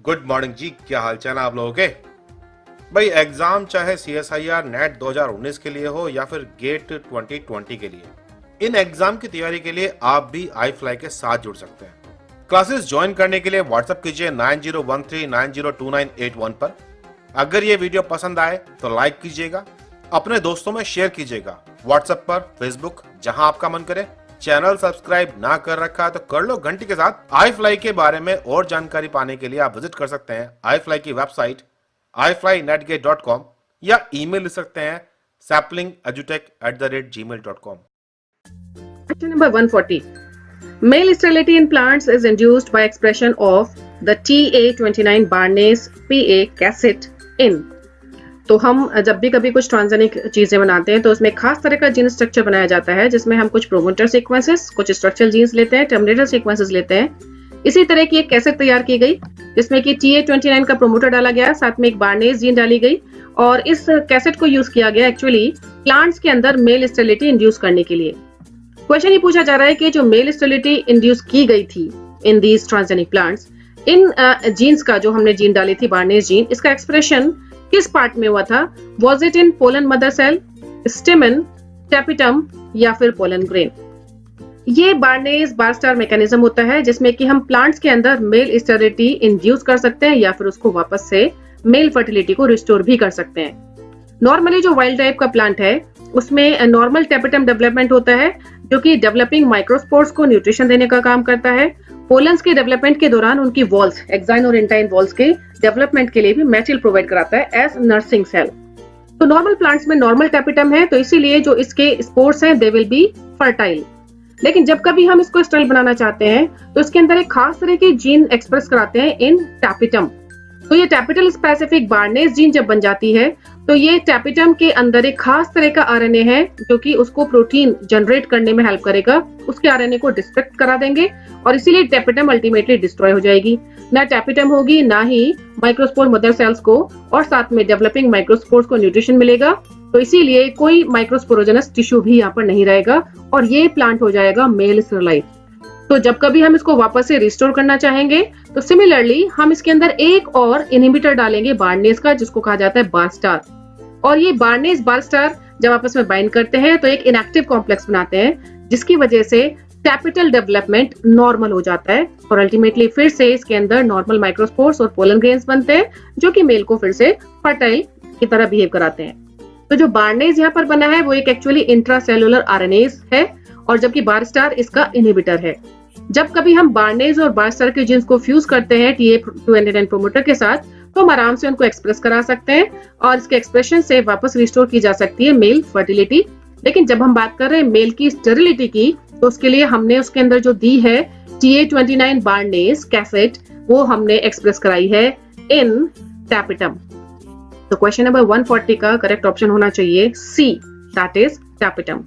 Good morning जी, क्या हाल चाल है आप लोगों के। भाई एग्जाम चाहे CSIR नेट 2019 के लिए हो या फिर गेट 2020 के लिए, इन एग्जाम की तैयारी के लिए आप भी iFly के साथ जुड़ सकते हैं। क्लासेस ज्वाइन करने के लिए व्हाट्सएप कीजिए 9013902981 पर। अगर ये वीडियो पसंद आए तो लाइक कीजिएगा, अपने दोस्तों में शेयर कीजिएगा, व्हाट्सएप पर, फेसबुक, जहां आपका मन करे। चैनल सब्सक्राइब ना कर रखा है तो कर लो घंटी के साथ। iFly के बारे में और जानकारी पाने के लिए आप विजिट कर सकते हैं iFly की वेबसाइट iflynetgate.com या ईमेल लिख सकते हैं saplingeduTech@gmail.com। Question number 140. Male sterility in plants is induced by expression of the TA29 Barnase PA cassette in. तो हम जब भी कभी कुछ ट्रांसजेनिक चीजें बनाते हैं तो उसमें खास तरह का जीन स्ट्रक्चर बनाया जाता है, जिसमें हम कुछ प्रोमोटर सीक्वेंसेस, कुछ स्ट्रक्चरल जीन्स लेते हैं, टर्मिनेटर सीक्वेंसेस लेते हैं। इसी तरह की एक कैसेट तैयार की गई जिसमें कि TA29 का प्रोमोटर डाला गया, साथ में एक बार्नेस जीन डाली गई और इस कैसेट को यूज किया गया एक्चुअली प्लांट्स के अंदर मेल स्टेरिलिटी इंड्यूस करने के लिए। क्वेश्चन ये पूछा जा रहा है कि जो मेल स्टेरिलिटी इंड्यूस की गई थी इन दीज ट्रांसजेनिक प्लांट्स, इन जीन्स का जो हमने जीन डाली थी बार्नेस जीन, इसका एक्सप्रेशन किस पार्ट में हुआ था? Was it in pollen mother cell, stamen, tapetum या फिर पोलन ग्रेन? ये बार्नेस बार स्टार मैकेनिज्म होता है जिसमें कि हम प्लांट्स के अंदर मेल स्टेरिलिटी इंड्यूस कर सकते हैं या फिर उसको वापस से मेल फर्टिलिटी को रिस्टोर भी कर सकते हैं। नॉर्मली जो वाइल्ड टाइप का प्लांट है उसमें नॉर्मल टैपिटम डेवलपमेंट होता है जो कि डेवलपिंग माइक्रोस्पोर्स को न्यूट्रिशन देने का काम करता है। पोलन्स के डेवलपमेंट के दौरान उनकी वॉल्स, एक्साइन और इंटाइन वॉल्स के डेवलपमेंट के लिए भी मैटेरियल प्रोवाइड कराता है एज नर्सिंग सेल। तो नॉर्मल प्लांट्स में नॉर्मल टैपिटम है तो इसीलिए जो इसके स्पोर्स हैं दे विल बी फर्टाइल। लेकिन जब कभी हम इसको स्टेरिल बनाना चाहते हैं तो इसके अंदर एक खास तरह की जीन एक्सप्रेस कराते हैं इन टैपिटम। तो ये टैपिटल स्पेसिफिक बार्नेस जीन जब बन जाती है तो ये टैपिटम के अंदर एक खास तरह का आरएनए है जो कि उसको प्रोटीन जनरेट करने में हेल्प करेगा। उसके आरएनए को डिस्ट्रक्ट करा देंगे और इसीलिए टैपिटम अल्टीमेटली डिस्ट्रॉय हो जाएगी। ना टैपिटम होगी ना ही माइक्रोस्पोर मदर सेल्स को, और साथ में डेवलपिंग माइक्रोस्पोर्स को न्यूट्रिशन मिलेगा। तो इसीलिए कोई माइक्रोस्पोरोजेनस टिश्यू भी यहाँ पर नहीं रहेगा और ये प्लांट हो जाएगा मेल स्टेरिलाइज। तो जब कभी हम इसको वापस से रिस्टोर करना चाहेंगे तो सिमिलरली हम इसके अंदर एक और इनहिबिटर डालेंगे बार्नेस का, जिसको कहा जाता है बार स्टार। और ये बार्नेस बार स्टार जब आपस में बाइंड करते हैं तो एक इनएक्टिव कॉम्प्लेक्स बनाते हैं जिसकी वजह से टैपिटल डेवलपमेंट नॉर्मल हो जाता है और अल्टीमेटली फिर से इसके अंदर नॉर्मल माइक्रोस्पोर्स और पोलन ग्रेन्स बनते हैं जो कि मेल को फिर से फर्टाइल की तरह बिहेव कराते हैं। तो जो बार्नेस यहाँ पर बना है वो एक एक्चुअली इंट्रासेलुलर आरएनएस है और जबकि बार स्टार इसका इनहिबिटर है। जब कभी हम बार्नेस और बार स्टार के जीन्स को फ्यूज करते हैं TA29 प्रोमोटर के साथ तो हम आराम से उनको एक्सप्रेस करा सकते हैं और इसके एक्सप्रेशन से वापस रिस्टोर की जा सकती है मेल फर्टिलिटी। लेकिन जब हम बात कर रहे हैं मेल की स्टेरिलिटी की तो उसके लिए हमने उसके अंदर जो दी है TA29 बार्नेस कैसेट वो हमने एक्सप्रेस कराई है इन टैपिटम। तो क्वेश्चन नंबर 140 का करेक्ट ऑप्शन होना चाहिए C, दैट इज टैपिटम।